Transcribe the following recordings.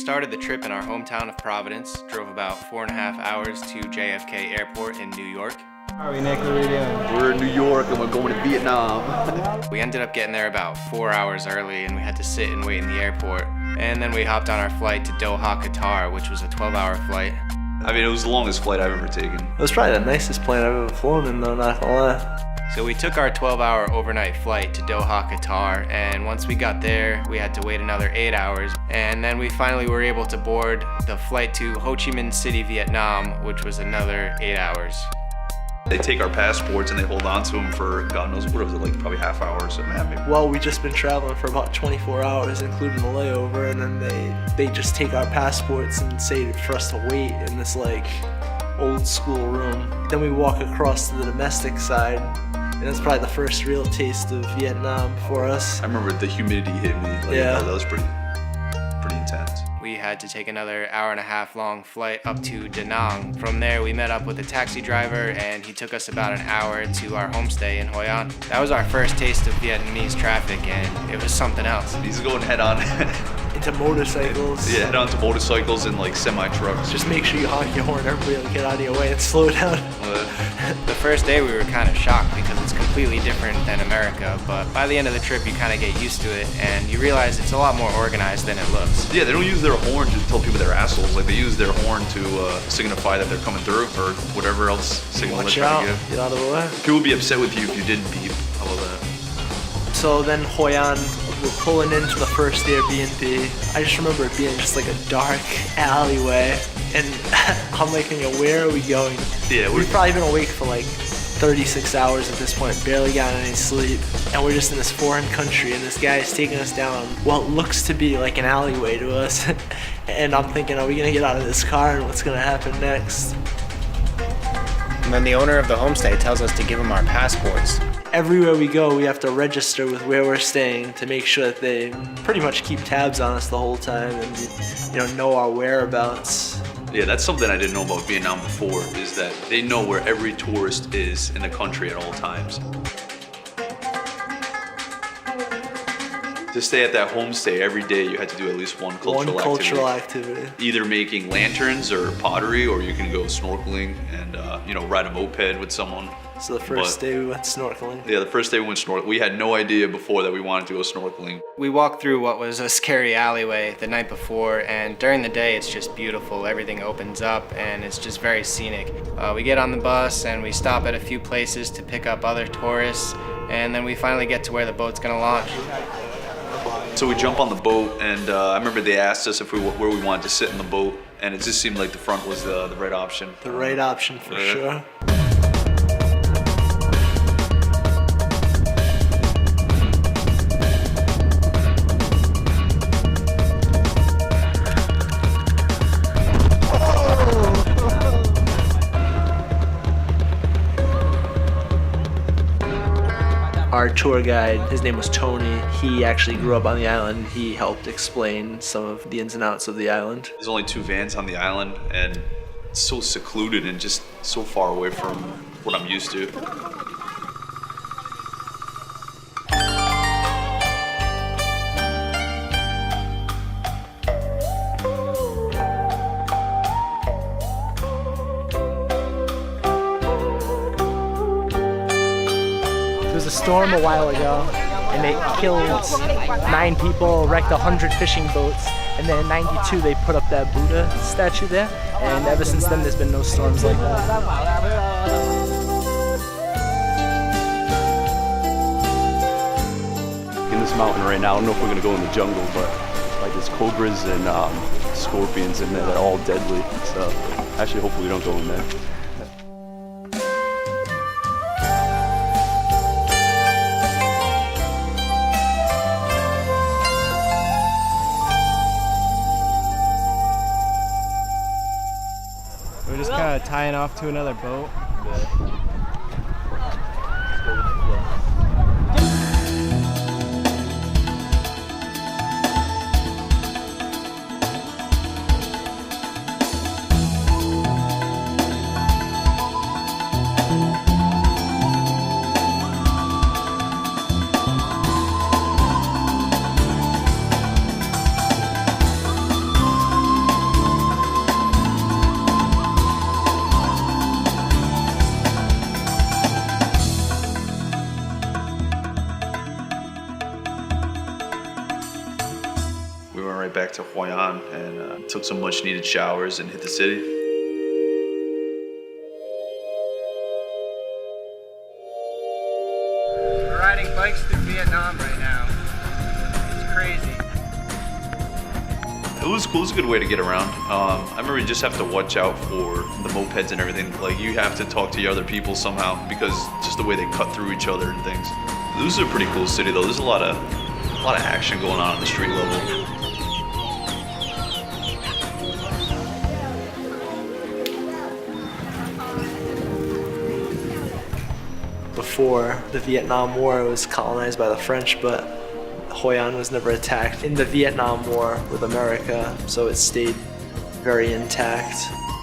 started the trip in our hometown of Providence, drove about 4.5 hours to JFK Airport in New York. How are we, Nick? What are we doing? We're in New York and we're going to Vietnam. We ended up getting there about 4 hours early and we had to sit and wait in the airport. And then we hopped on our flight to Doha, Qatar, which was a 12-hour flight. I mean, it was the longest flight I've ever taken. It was probably the nicest plane I've ever flown in, though, not gonna lie. So we took our 12-hour overnight flight to Doha, Qatar, and once we got there, we had to wait another 8 hours. And then we finally were able to board the flight to Ho Chi Minh City, Vietnam, which was another 8 hours. They take our passports and they hold on to them for God knows what was it, like probably half hour or something. Maybe. Well, we just been traveling for about 24 hours, including the layover, and then they just take our passports and say for us to wait in this like old school room. Then we walk across to the domestic side, and that's probably the first real taste of Vietnam for us. I remember the humidity hit me. Like, yeah, that was pretty intense. We had to take another 1.5 hour long flight up to Da Nang. From there, we met up with a taxi driver and he took us about an hour to our homestay in Hoi An. That was our first taste of Vietnamese traffic and it was something else. He's going head on into motorcycles. Yeah, head on to motorcycles and like semi-trucks. Just make sure you honk your horn, everybody will get out of your way and slow down. The first day we were kind of shocked because it's completely different than America, but by the end of the trip you kind of get used to it and you realize it's a lot more organized than it looks. Yeah, they don't use their horn to tell people they're assholes. Like they use their horn to signify that they're coming through or whatever else signal they're trying to give. Get out of the way. People would be upset with you if you didn't beep. How about that? So then Hoi An, we're pulling into the first Airbnb. I just remember it being just like a dark alleyway. And I'm like, where are we going? Yeah, we've probably been awake for like 36 hours at this point, barely gotten any sleep. And we're just in this foreign country and this guy is taking us down what looks to be like an alleyway to us. And I'm thinking, are we gonna get out of this car and what's gonna happen next? And then the owner of the homestay tells us to give him our passports. Everywhere we go, we have to register with where we're staying to make sure that they pretty much keep tabs on us the whole time and know our whereabouts. Yeah, that's something I didn't know about Vietnam before, is that they know where every tourist is in the country at all times. To stay at that homestay every day, you had to do at least one cultural activity. Either making lanterns or pottery, or you can go snorkeling and ride a moped with someone. So the first day we went snorkeling. Yeah, the first day we went snorkeling. We had no idea before that we wanted to go snorkeling. We walked through what was a scary alleyway the night before, and during the day it's just beautiful. Everything opens up and it's just very scenic. We get on the bus and we stop at a few places to pick up other tourists, and then we finally get to where the boat's gonna launch. So we jump on the boat, and I remember they asked us where we wanted to sit in the boat, and it just seemed like the front was the right option. The right option for sure. Our tour guide, his name was Tony. He actually grew up on the island. He helped explain some of the ins and outs of the island. There's only 2 vans on the island, and it's so secluded and just so far away from what I'm used to. There was a storm a while ago, and it killed 9 people, wrecked 100 fishing boats, and then in '92 they put up that Buddha statue there, and ever since then there's been no storms like that. In this mountain right now, I don't know if we're gonna go in the jungle, but like there's cobras and scorpions in there that are all deadly, so actually hopefully we don't go in there. We're just kind of tying off to another boat. to Hoi An and took some much needed showers and hit the city. We're riding bikes through Vietnam right now. It's crazy. It was cool. It was a good way to get around. I remember you just have to watch out for the mopeds and everything. Like, you have to talk to your other people somehow because just the way they cut through each other and things. This is a pretty cool city though. There's a lot of action going on the street level. Before the Vietnam War, it was colonized by the French, but Hoi An was never attacked in the Vietnam War with America, so it stayed very intact.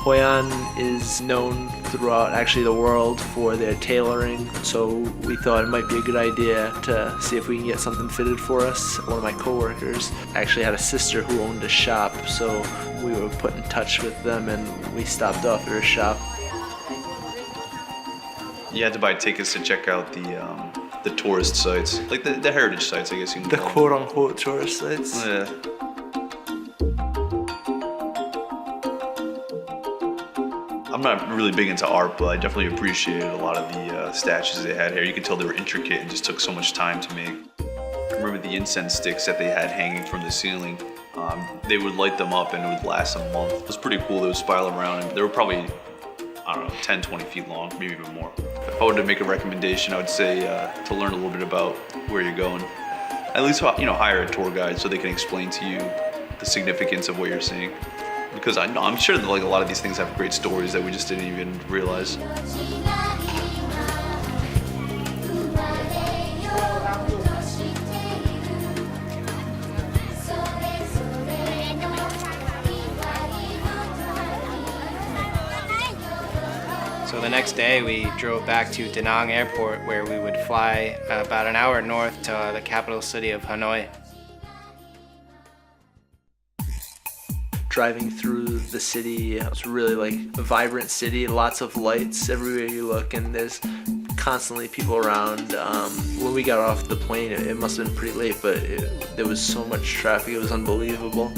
Hoi An is known throughout actually the world for their tailoring, so we thought it might be a good idea to see if we can get something fitted for us. One of my coworkers actually had a sister who owned a shop, so we were put in touch with them and we stopped off at her shop. You had to buy tickets to check out the tourist sites, like the heritage sites, I guess you can The call them. quote-unquote tourist sites. Yeah. I'm not really big into art, but I definitely appreciated a lot of the statues they had here. You could tell they were intricate and just took so much time to make. I remember the incense sticks that they had hanging from the ceiling. They would light them up and it would last a month. It was pretty cool. They would spiral around and they were probably, I don't know, 10, 20 feet long, maybe even more. If I were to make a recommendation, I would say to learn a little bit about where you're going. At least, hire a tour guide so they can explain to you the significance of what you're seeing. Because I'm sure that like a lot of these things have great stories that we just didn't even realize. So the next day we drove back to Da Nang Airport where we would fly about an hour north to the capital city of Hanoi. Driving through the city, it's really like a vibrant city, lots of lights everywhere you look, and there's constantly people around. When we got off the plane, it must have been pretty late, but there was so much traffic, it was unbelievable.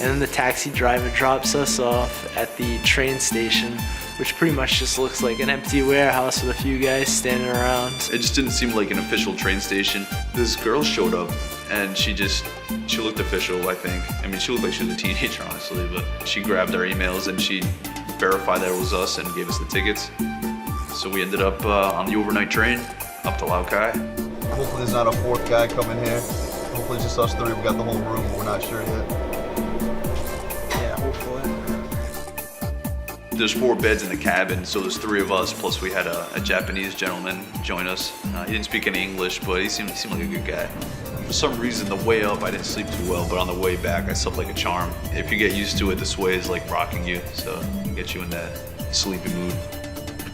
And then the taxi driver drops us off at the train station, which pretty much just looks like an empty warehouse with a few guys standing around. It just didn't seem like an official train station. This girl showed up and she looked official, I think. I mean, she looked like she was a teenager, honestly, but she grabbed our emails and she verified that it was us and gave us the tickets. So we ended up on the overnight train up to Lao Cai. Hopefully there's not a fourth guy coming here. Hopefully it's just us three. We got the whole room, but we're not sure yet. Yeah, hopefully. There's 4 beds in the cabin, so there's 3 of us, plus we had a Japanese gentleman join us. He didn't speak any English, but he seemed like a good guy. For some reason, the way up, I didn't sleep too well, but on the way back, I slept like a charm. If you get used to it, the sway is like rocking you, so it gets you in that sleepy mood.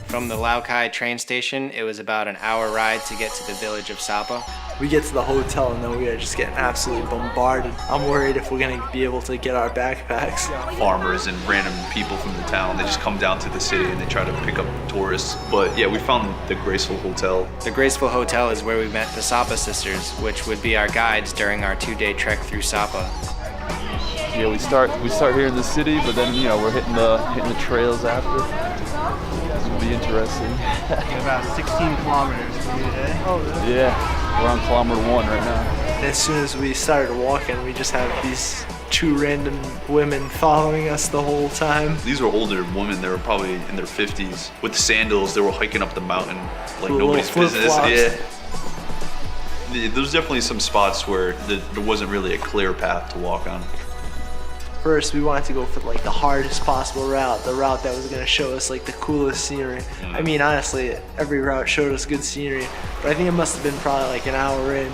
From the Lao Cai train station, it was about an hour ride to get to the village of Sapa. We get to the hotel and then we are just getting absolutely bombarded. I'm worried if we're gonna be able to get our backpacks. Farmers and random people from the town, they just come down to the city and they try to pick up tourists. But yeah, we found the Graceful Hotel. The Graceful Hotel is where we met the Sapa sisters, which would be our guides during our 2-day trek through Sapa. Yeah, we start here in the city, but then we're hitting the trails after. This will be interesting. About 16 kilometers today. Oh, really? Yeah, we're on kilometer 1 right now. And as soon as we started walking, we just had these 2 random women following us the whole time. These were older women, they were probably in their 50s. With sandals, they were hiking up the mountain like With nobody's little business. flip-flops. Yeah. There's definitely some spots where there wasn't really a clear path to walk on. First, we wanted to go for like the hardest possible route, the route that was gonna show us like the coolest scenery. I mean, honestly, every route showed us good scenery, but I think it must have been probably like an hour in.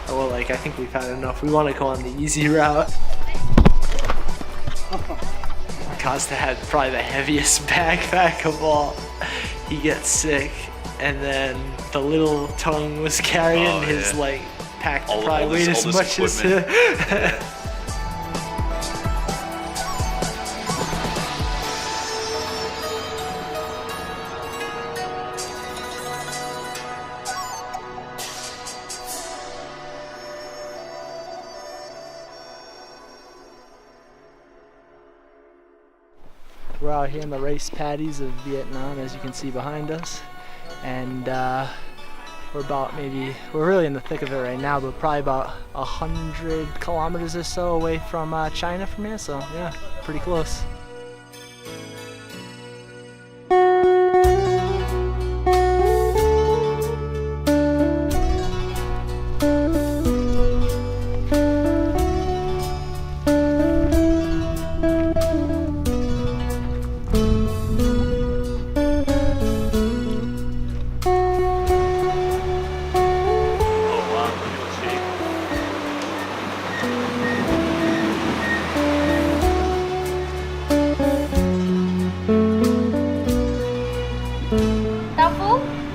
Well, like, I think we've had enough. We want to go on the easy route. Costa had probably the heaviest backpack of all. He gets sick, and then the little tongue was carrying his like pack that probably weighed as much as him. We're out here in the rice paddies of Vietnam, as you can see behind us. And we're really in the thick of it right now, but probably about 100 kilometers or so away from China from here, so yeah, pretty close.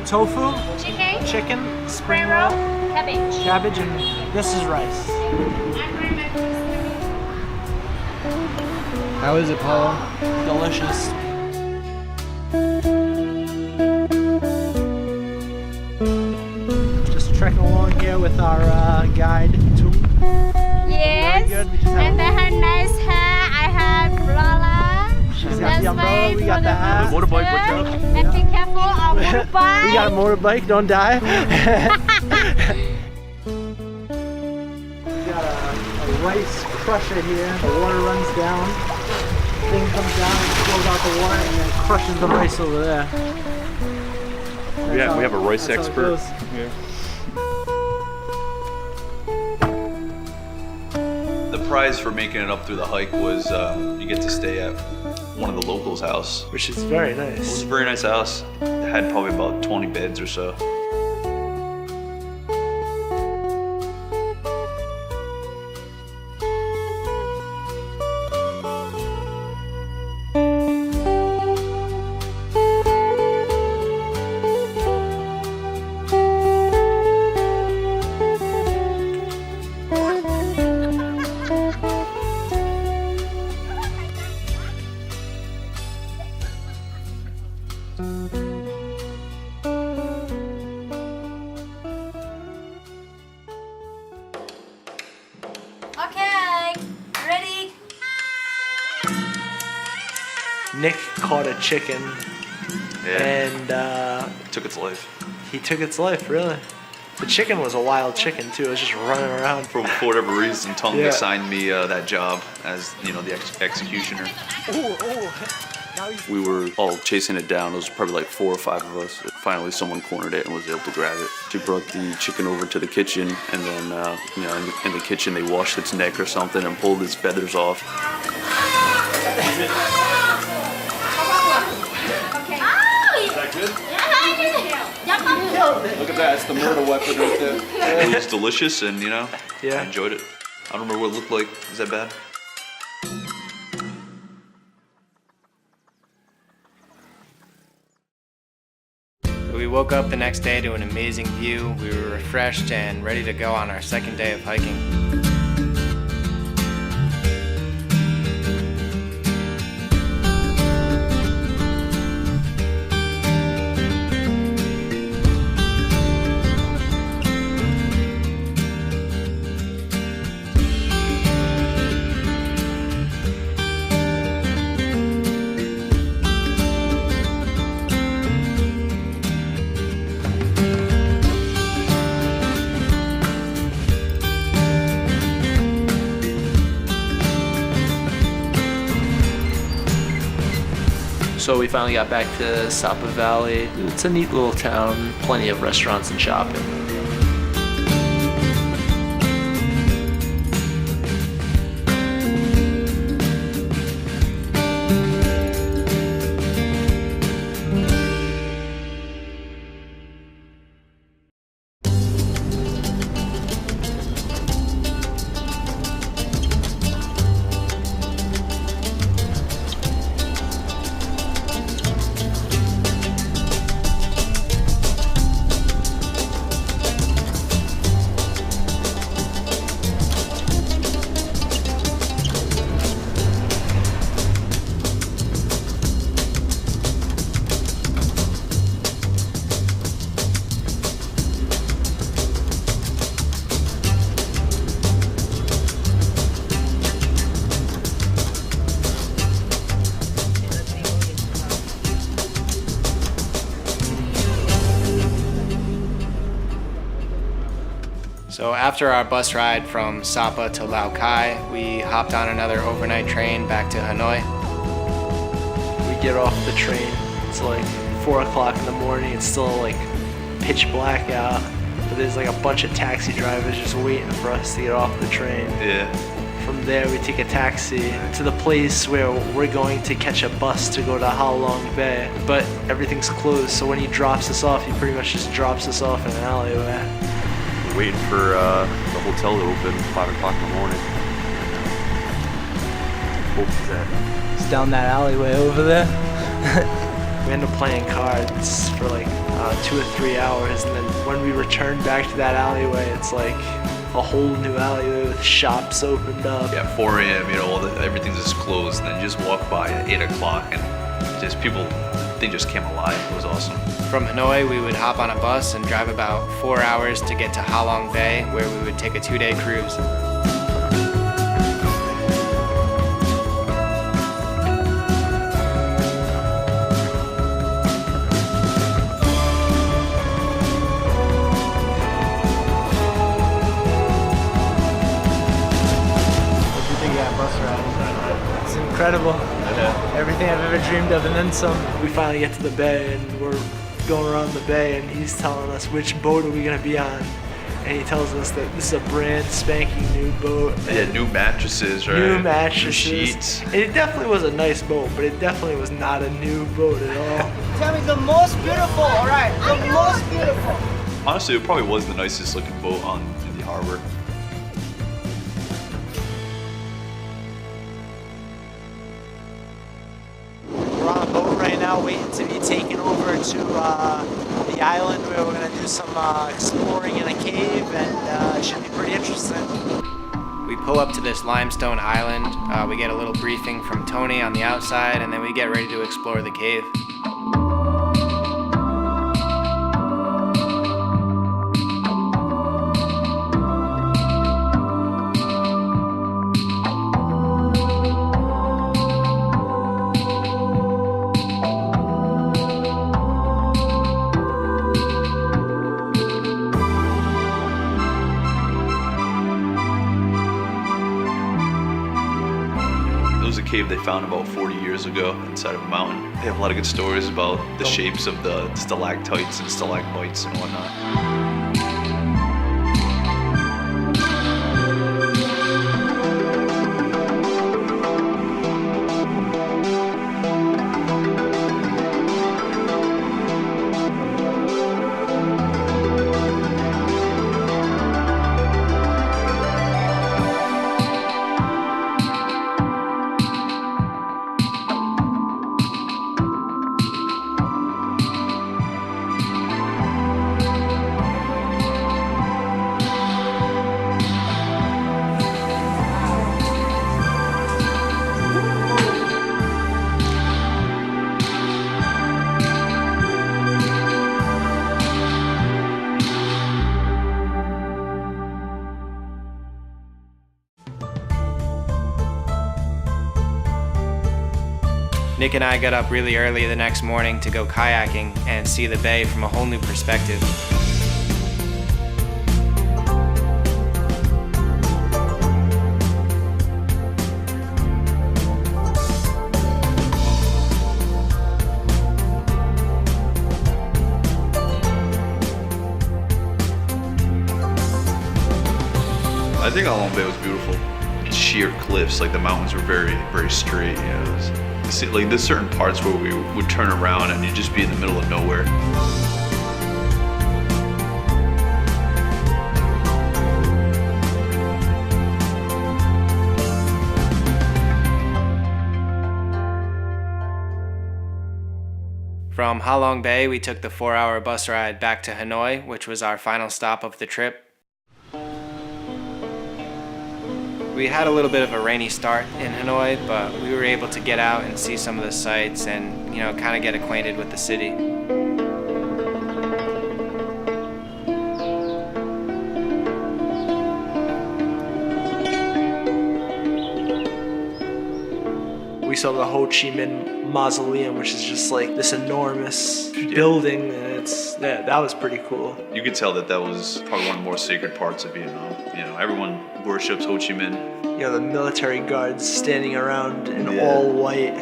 Tofu, chicken, spring roll, cabbage, and this is rice. How is it, Paulo? Delicious. Just trekking along here with our guide, too. Yes, and they have nice hair. I have Lola. She's got the umbrella, we got the hat. Motorbike, watch out. And be careful on motorbike. We got a motorbike, don't die. We got a rice crusher here. The water runs down. Thing comes down, it flows out the water, and then crushes the rice over there. We have a rice expert. The prize for making it up through the hike was you get to stay at one of the locals' house. Which is very It was nice. a very nice house. It had probably about 20 beds or so. Okay, ready? Nick caught a chicken and Took its life. he took its life, really. The chicken was a wild chicken too. It was just running around. For whatever reason, Tung Yeah. assigned me that job as, the executioner. We were all chasing it down. There was probably like 4 or 5 of us. Finally, someone cornered it and was able to grab it. She brought the chicken over to the kitchen, and then, in the kitchen, they washed its neck or something and pulled its feathers off. Look at that, it's the murder weapon right there. It was delicious, and, I Yeah. enjoyed it. I don't remember what it looked like. Is that bad? We woke up the next day to an amazing view. We were refreshed and ready to go on our second day of hiking. So we finally got back to Sapa Valley. It's a neat little town, plenty of restaurants and shopping. So after our bus ride from Sapa to Lao Cai, we hopped on another overnight train back to Hanoi. We get off the train, it's like 4 o'clock in the morning, it's still like pitch black out, but there's like a bunch of taxi drivers just waiting for us to get off the train. Yeah. From there we take a taxi to the place where we're going to catch a bus to go to Ha Long Bay, but everything's closed, so when he drops us off, he pretty much just drops us off in an alleyway. We're waiting for the hotel to open 5 o'clock in the morning. Hope is that. It's down that alleyway over there. We end up playing cards for like 2 or 3 hours, and then when we return back to that alleyway, it's like a whole new alleyway with shops opened up. Yeah, 4 a.m., you know, everything's just closed, and then you just walk by at 8 o'clock, and just people, they just came alive. It was awesome. From Hanoi, we would hop on a bus and drive about 4 hours to get to Ha Long Bay, where we would take a 2-day cruise. It's incredible. Everything I've ever dreamed of and then some. We finally get to the bay, and we're going around the bay, and he's telling us which boat are we gonna be on. And he tells us that this is a brand spanking new boat. Yeah, new mattresses, right? New mattresses. New sheets. And it definitely was a nice boat, but it definitely was not a new boat at all. Tell me the most beautiful, alright? The most beautiful. Honestly, it probably was the nicest looking boat in the harbor. We're on a boat right now waiting to be taken over to the island where we're going to do some exploring in a cave, and it should be pretty interesting. We pull up to this limestone island, we get a little briefing from Tony on the outside, and then we get ready to explore the cave. Cave they found about 40 years ago inside of a mountain. They have a lot of good stories about the shapes of the stalactites and stalagmites and whatnot. Nick and I got up really early the next morning to go kayaking and see the bay from a whole new perspective. I think Ha Long Bay was beautiful. Sheer cliffs, like the mountains were very, very straight. You know, like there's certain parts where we would turn around and you'd just be in the middle of nowhere. From Ha Long Bay, we took the 4-hour bus ride back to Hanoi, which was our final stop of the trip. We had a little bit of a rainy start in Hanoi, but we were able to get out and see some of the sights and, you know, kind of get acquainted with the city. We saw the Ho Chi Minh Mausoleum, which is just like this enormous building, and that was pretty cool. You could tell that that was probably one of the more sacred parts of Vietnam. You know, everyone worships Ho Chi Minh. You know, the military guards standing around in Yeah. all white.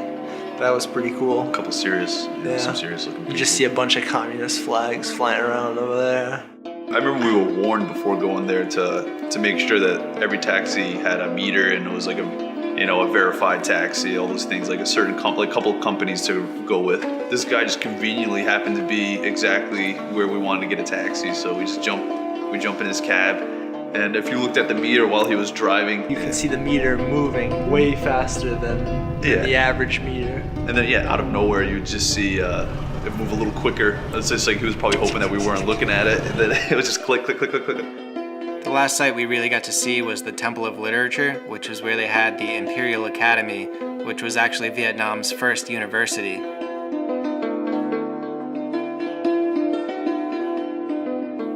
That was pretty cool. A couple serious, some serious looking people. You just see a bunch of communist flags flying around over there. I remember we were warned before going there to make sure that every taxi had a meter and it was like a verified taxi, all those things, like a certain couple of companies to go with. This guy just conveniently happened to be exactly where we wanted to get a taxi, so we jump in his cab. And if you looked at the meter while he was driving, You can see the meter moving way faster than the average meter. and then out of nowhere you'd just see it move a little quicker. It's just like he was probably hoping that we weren't looking at it, and then it was just click, click, click, click, click. The last site we really got to see was the Temple of Literature, which was where they had the Imperial Academy, which was actually Vietnam's first university.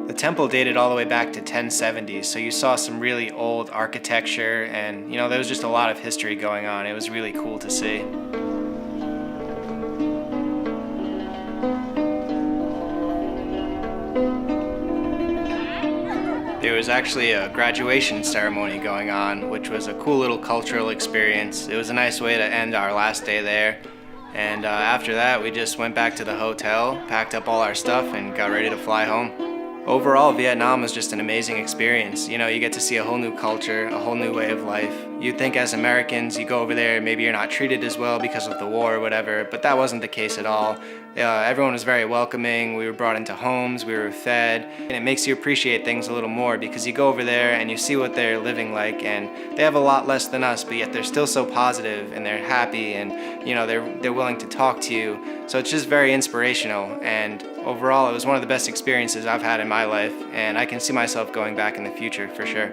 The temple dated all the way back to 1070s, so you saw some really old architecture, and there was just a lot of history going on. It was really cool to see. There was actually a graduation ceremony going on, which was a cool little cultural experience. It was a nice way to end our last day there. And after that, we just went back to the hotel, packed up all our stuff, and got ready to fly home. Overall, Vietnam was just an amazing experience. You get to see a whole new culture, a whole new way of life. You'd think as Americans, you go over there, maybe you're not treated as well because of the war or whatever, but that wasn't the case at all. Everyone was very welcoming. We were brought into homes, we were fed, and it makes you appreciate things a little more because you go over there and you see what they're living like, and they have a lot less than us, but yet they're still so positive and they're happy, and they're willing to talk to you. So it's just very inspirational, and overall it was one of the best experiences I've had in my life, and I can see myself going back in the future for sure.